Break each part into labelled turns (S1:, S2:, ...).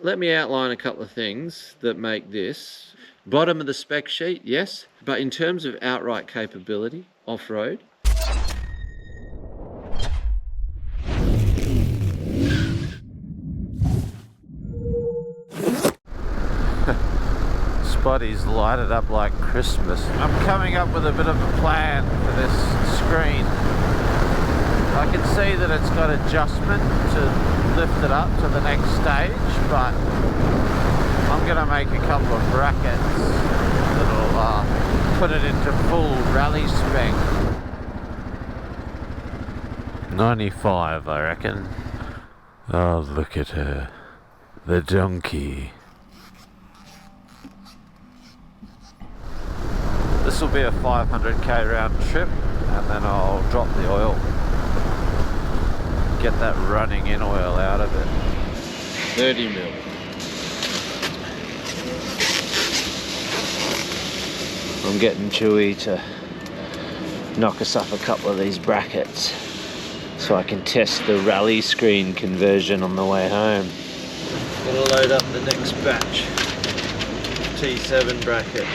S1: let me outline a couple of things that make this. Bottom of the spec sheet, yes, but in terms of outright capability, off-road,
S2: Spotty's lighted up like Christmas. I'm coming up with a bit of a plan for this screen. I can see that it's got adjustment to lift it up to the next stage, but I'm going to make a couple of brackets that'll put it into full rally spec. 95, I reckon. Oh, look at her. The donkey. This will be a 500k round trip, and then I'll drop the oil. Get that running in oil out of it.
S1: 30 mil. I'm getting Chewy to knock us up a couple of these brackets so I can test the rally screen conversion on the way home. Gonna load up the next batch. T7 brackets.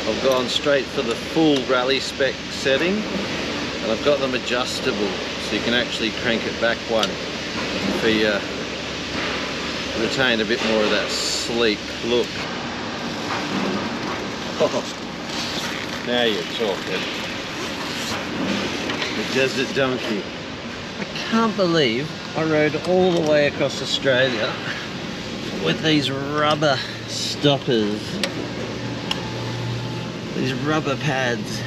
S1: I've gone straight for the full rally spec setting, and I've got them adjustable so you can actually crank it back one for you, retain a bit more of that sleek look. Oh, now you're talking. The Desert Donkey. I can't believe I rode all the way across Australia with these rubber stoppers. These rubber pads,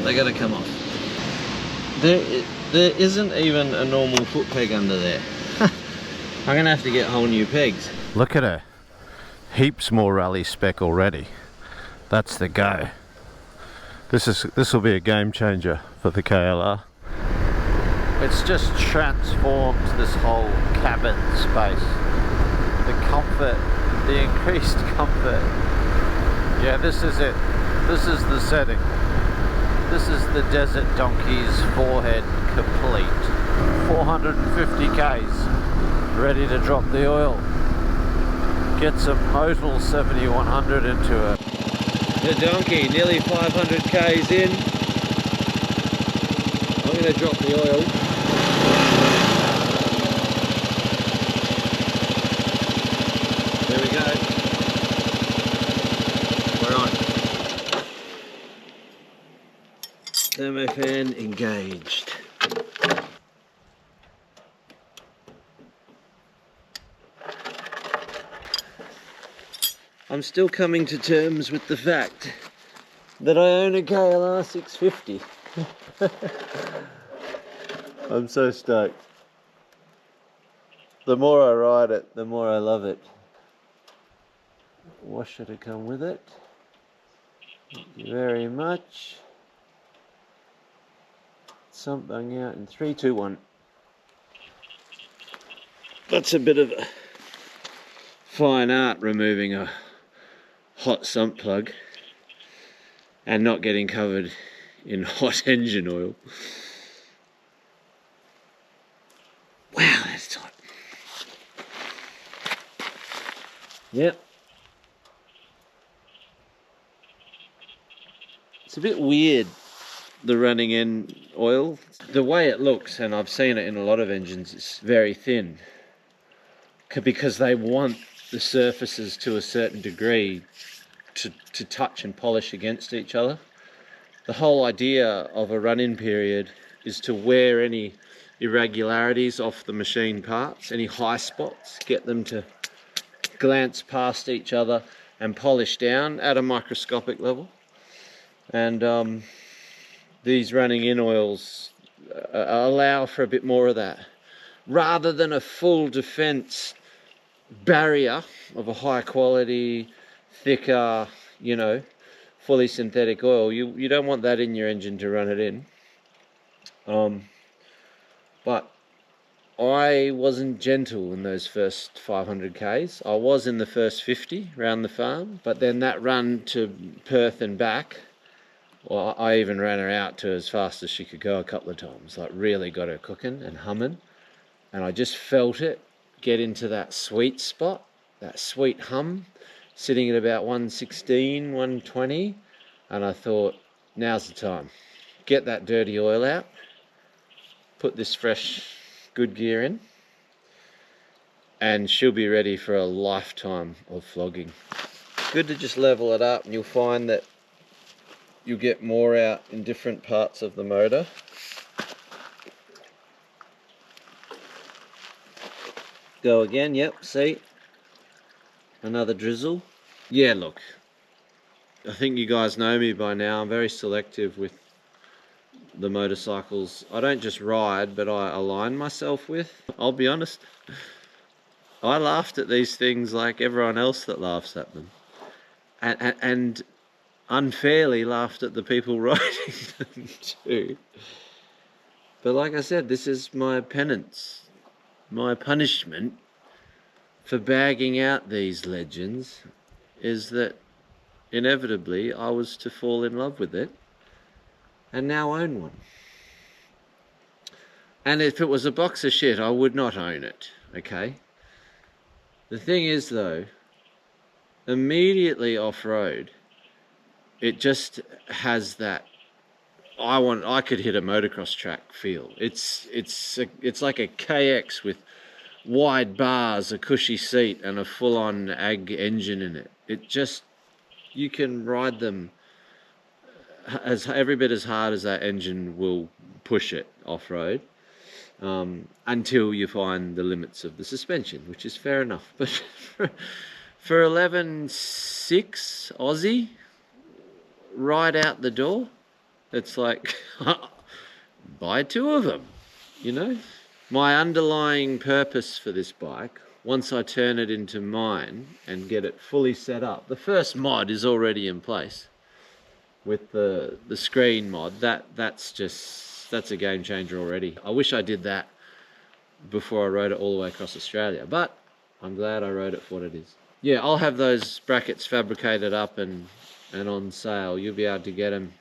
S1: they gotta come off. There isn't even a normal foot peg under there. I'm gonna have to get whole new pegs.
S2: Look at her. Heaps more rally spec already. That's the go. This will be a game changer for the KLR. It's just transformed this whole cabin space. The comfort, the increased comfort. Yeah, this is it. This is the setting. This is the Desert Donkey's forehead complete. 450 Ks, ready to drop the oil. Get some Motul 7100 into it.
S1: The Donkey, nearly 500 Ks in. I'm going to drop the oil. There we go. We're on. Thermofan engaged. I'm still coming to terms with the fact that I own a KLR650. I'm so stoked. The more I ride it, the more I love it. Washer to come with it. Thank you very much. Something out in 3, 2, 1. That's a bit of a fine art, removing a hot sump plug and not getting covered in hot engine oil. Wow, that's tight. Yep. It's a bit weird, the running end oil. The way it looks, and I've seen it in a lot of engines, it's very thin. Because they want the surfaces to a certain degree to touch and polish against each other. The whole idea of a run-in period is to wear any irregularities off the machine parts, any high spots, get them to glance past each other and polish down at a microscopic level. And these running in oils allow for a bit more of that. Rather than a full defense barrier of a high quality, thicker, you know, fully synthetic oil, you don't want that in your engine to run it in. But I wasn't gentle in those first 500 Ks. I was in the first 50 around the farm, but then that run to Perth and back Well, I even ran her out to as fast as she could go a couple of times, like really got her cooking and humming. And I just felt it get into that sweet spot, that sweet hum, sitting at about 116, 120. And I thought, now's the time. Get that dirty oil out, put this fresh good gear in, and she'll be ready for a lifetime of flogging. Good to just level it up, and you'll find that you'll get more out in different parts of the motor. Go again, yep, see? Another drizzle. Yeah, look, I think you guys know me by now. I'm very selective with the motorcycles. I don't just ride, but I align myself with. I'll be honest, I laughed at these things like everyone else that laughs at them. And unfairly laughed at the people riding them too. But like I said, this is my penance, my punishment for bagging out these legends, is that inevitably I was to fall in love with it and now own one. And if it was a box of shit, I would not own it, okay? The thing is though, immediately off-road, it just has that I could hit a motocross track feel. It's like a KX with wide bars, a cushy seat, and a full-on ag engine in it. It just, you can ride them as every bit as hard as that engine will push it off-road, until you find the limits of the suspension, which is fair enough. But for 11.6 Aussie, right out the door, it's like, buy two of them, you know? My underlying purpose for this bike, once I turn it into mine and get it fully set up, the first mod is already in place with the screen mod. That's a game changer already. I wish I did that before I rode it all the way across Australia, but I'm glad I rode it for what it is. Yeah, I'll have those brackets fabricated up and on sale. You'll be able to get them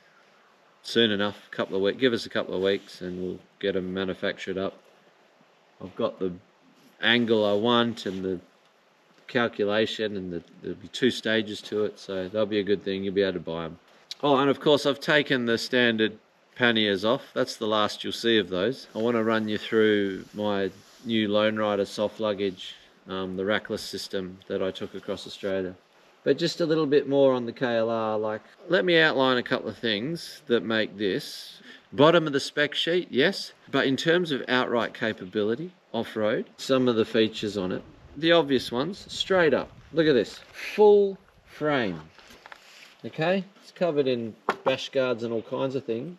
S1: soon enough. Couple of weeks. Give us a couple of weeks and we'll get them manufactured up. I've got the angle I want and the calculation, and there'll be 2 stages to it, so that'll be a good thing. You'll be able to buy them. Oh, and of course I've taken the standard panniers off. That's the last you'll see of those. I want to run you through my new Lone Rider soft luggage, the rackless system that I took across Australia. But just a little bit more on the KLR. Like, let me outline a couple of things that make this. Bottom of the spec sheet, yes, but in terms of outright capability, off-road, some of the features on it, the obvious ones, straight up. Look at this, full frame, okay? It's covered in bash guards and all kinds of things,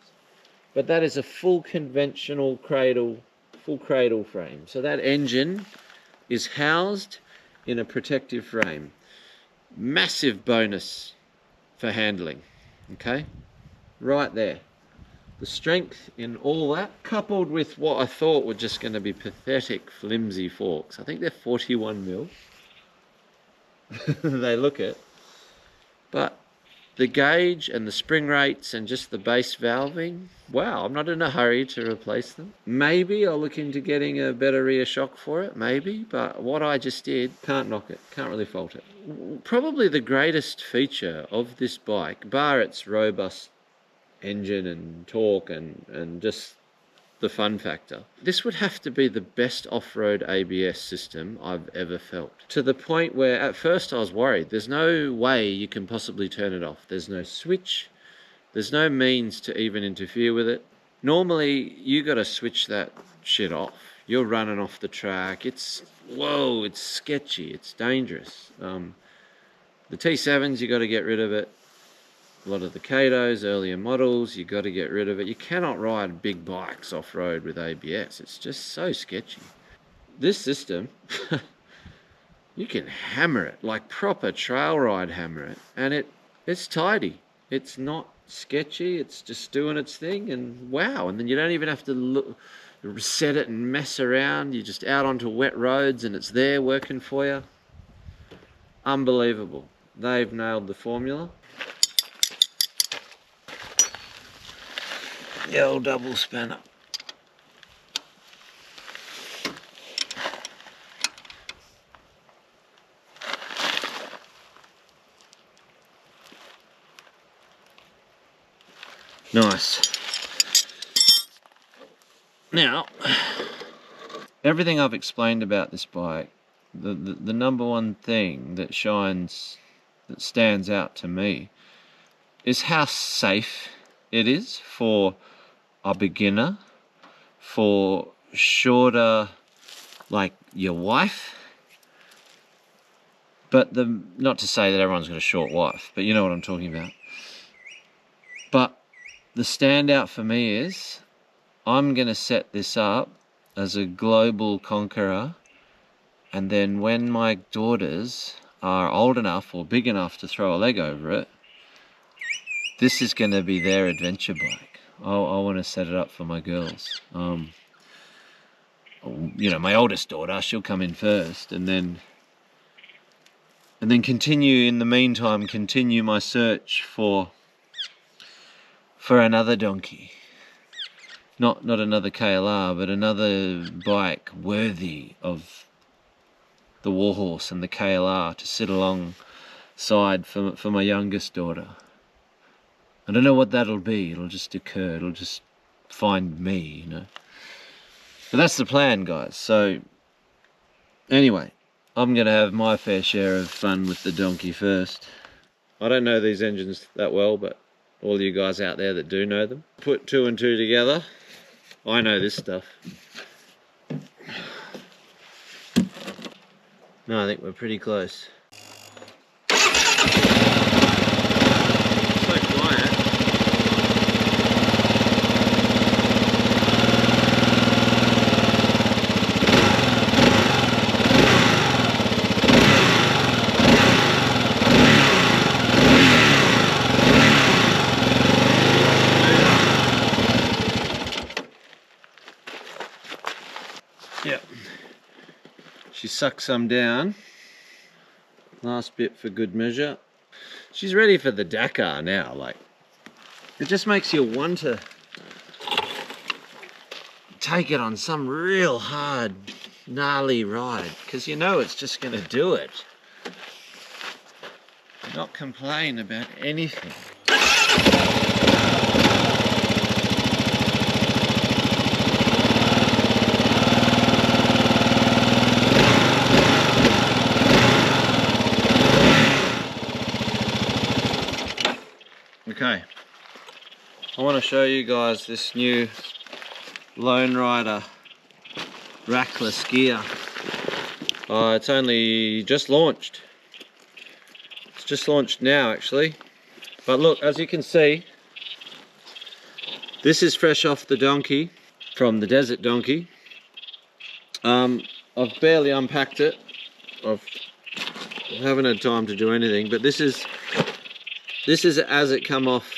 S1: but that is a full conventional cradle, full cradle frame. So that engine is housed in a protective frame. Massive bonus for handling, okay? Right there. The strength in all that, coupled with what I thought were just going to be pathetic, flimsy forks. I think they're 41mm. They look it. But the gauge and the spring rates and just the base valving, wow, I'm not in a hurry to replace them. Maybe I'll look into getting a better rear shock for it, maybe, but what I just did, can't knock it, can't really fault it. Probably the greatest feature of this bike, bar its robust engine and torque and just the fun factor, this would have to be the best off-road ABS system I've ever felt. To the point where at first I was worried. There's no way you can possibly turn it off. There's no switch. There's no means to even interfere with it. Normally you got to switch that shit off. You're running off the track. It's, whoa, it's sketchy. It's dangerous. The T7s, you got to get rid of it. A lot of the Katos, earlier models, you got to get rid of it. You cannot ride big bikes off-road with ABS. It's just so sketchy. This system, you can hammer it, like proper trail ride hammer it. And it's tidy. It's not sketchy. It's just doing its thing, and wow. And then you don't even have to set it and mess around. You're just out onto wet roads and it's there working for you. Unbelievable. They've nailed the formula. The old double spanner. Nice. Now, everything I've explained about this bike, the number one thing that stands out to me is how safe it is for a beginner, for shorter, like your wife. But not to say that everyone's got a short wife, but you know what I'm talking about. But the standout for me is I'm going to set this up as a global conqueror, and then when my daughters are old enough or big enough to throw a leg over it, this is going to be their adventure bike. I want to set it up for my girls. You know, my oldest daughter, she'll come in first, and then continue, in the meantime, continue my search for another donkey. Not another KLR, but another bike worthy of the Warhorse and the KLR to sit alongside for my youngest daughter. I don't know what that'll be. It'll just occur. It'll just find me, you know. But that's the plan, guys. So anyway, I'm going to have my fair share of fun with the donkey first. I don't know these engines that well, but all you guys out there that do know them, put two and two together. I know this stuff. No, I think we're pretty close. So quiet. Yep. She sucked some down. Last bit for good measure. She's ready for the Dakar now. Like, it just makes you want to take it on some real hard, gnarly ride, because you know it's just going to do it. Not complain about anything. Okay, I want to show you guys this new Lone Rider rackless gear. It's only just launched. It's just launched now, actually. But look, as you can see, this is fresh off the donkey, from the Desert Donkey. I've barely unpacked it. I haven't had time to do anything, but this is as it come off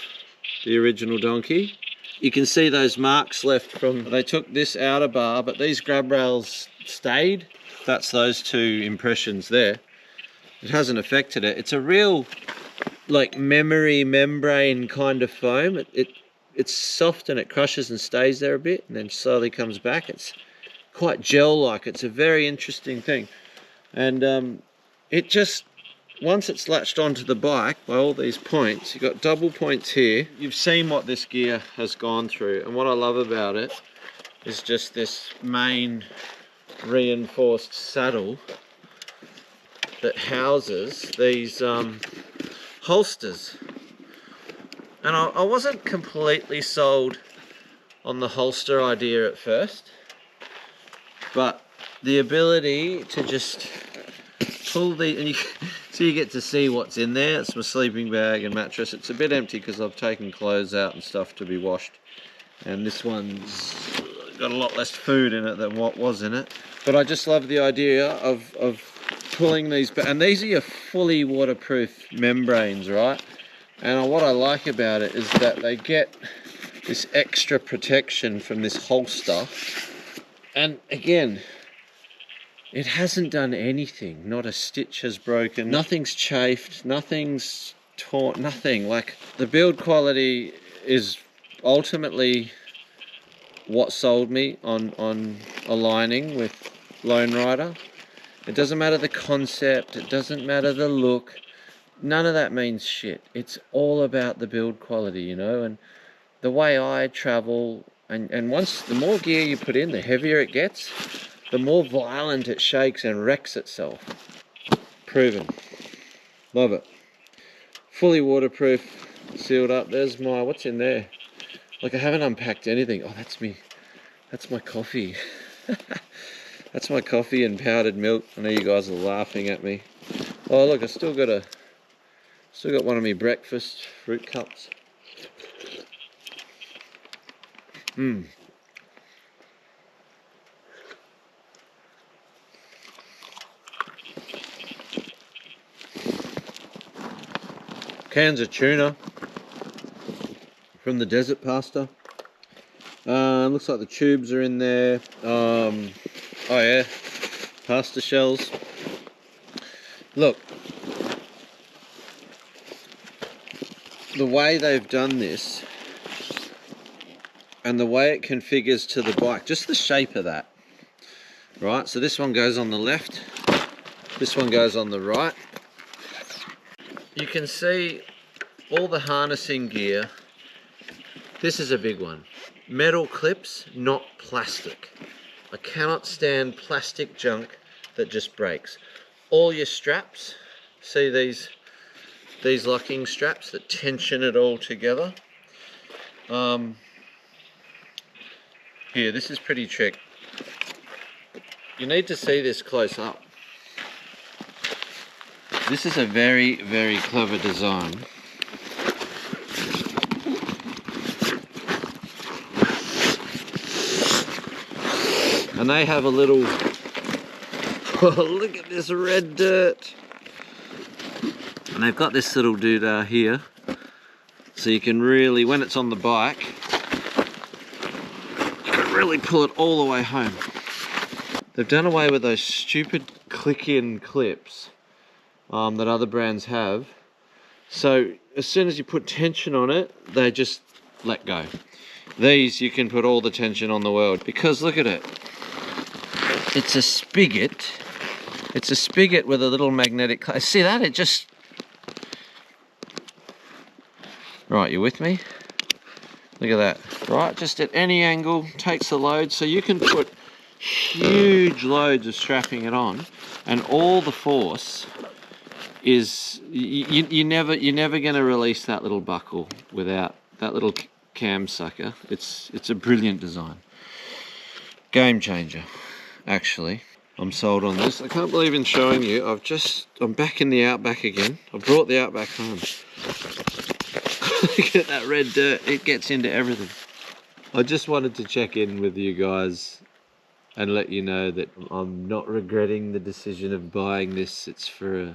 S1: the original donkey. You can see those marks left from, they took this outer bar, but these grab rails stayed. That's those two impressions there. It hasn't affected it. It's a real, like, memory membrane kind of foam. It's soft and it crushes and stays there a bit and then slowly comes back. It's quite gel-like. It's a very interesting thing. And it just, once it's latched onto the bike by all these points, you've got double points here. You've seen what this gear has gone through, and what I love about it is just this main reinforced saddle that houses these holsters. And I wasn't completely sold on the holster idea at first, but the ability to just pull the, and so you get to see what's in there. It's my sleeping bag and mattress. It's a bit empty because I've taken clothes out and stuff to be washed, and this one's got a lot less food in it than what was in it. But I just love the idea of pulling these back, and these are your fully waterproof membranes, right? And what I like about it is that they get this extra protection from this holster. And again, it hasn't done anything. Not a stitch has broken, nothing's chafed, nothing's torn, nothing. Like, the build quality is ultimately what sold me on aligning with Lone Rider. It doesn't matter the concept, it doesn't matter the look, none of that means shit. It's all about the build quality, you know, and the way I travel, and once the more gear you put in, the heavier it gets, the more violent it shakes and wrecks itself. Proven. Love it. Fully waterproof, sealed up. There's my, what's in there? Like, I haven't unpacked anything. Oh, that's my coffee. That's my coffee and powdered milk. I know you guys are laughing at me. Oh look, I still got one of my breakfast fruit cups. Cans of tuna from the desert pasta. Looks like the tubes are in there. Oh yeah, pasta shells. Look, the way they've done this and the way it configures to the bike, just the shape of that, right? So this one goes on the left, this one goes on the right. You can see all the harnessing gear. This is a big one. Metal clips, not plastic. I cannot stand plastic junk that just breaks. All your straps, see these locking straps that tension it all together. Here, this is pretty trick. You need to see this close up. This is a very, very clever design. And they have a little, oh, look at this red dirt. And they've got this little doodah here. So you can really, when it's on the bike, you can really pull it all the way home. They've done away with those stupid click-in clips that other brands have. So as soon as you put tension on it, they just let go. These, you can put all the tension on the world, because look at it. It's a spigot. It's a spigot with a little magnetic. See that? It just... Right, you with me? Look at that. Right, just at any angle, takes the load. So you can put huge loads of strapping it on, and all the force is... You're never going to release that little buckle without that little cam sucker. It's a brilliant design. Game changer. Actually, I'm sold on this. I can't believe in showing you, I'm back in the Outback again. I brought the Outback home. Look at that red dirt, it gets into everything. I just wanted to check in with you guys and let you know that I'm not regretting the decision of buying this. It's for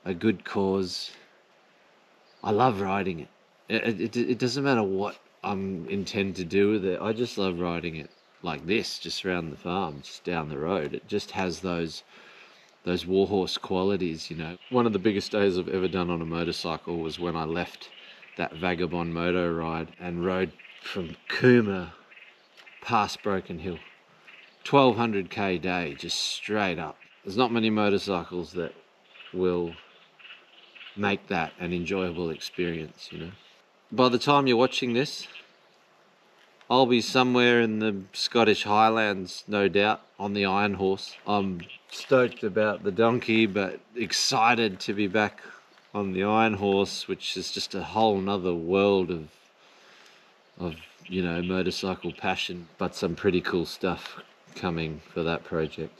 S1: a good cause. I love riding it. It doesn't matter what I intend to do with it. I just love riding it. Like this, just around the farm, just down the road. It just has those warhorse qualities, you know. One of the biggest days I've ever done on a motorcycle was when I left that vagabond moto ride and rode from Cooma past Broken Hill. 1200k day, just straight up. There's not many motorcycles that will make that an enjoyable experience, you know. By the time you're watching this, I'll be somewhere in the Scottish Highlands, no doubt, on the Iron Horse. I'm stoked about the donkey, but excited to be back on the Iron Horse, which is just a whole nother world of you know, motorcycle passion, but some pretty cool stuff coming for that project.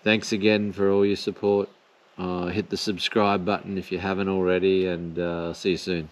S1: Thanks again for all your support. Hit the subscribe button if you haven't already, and see you soon.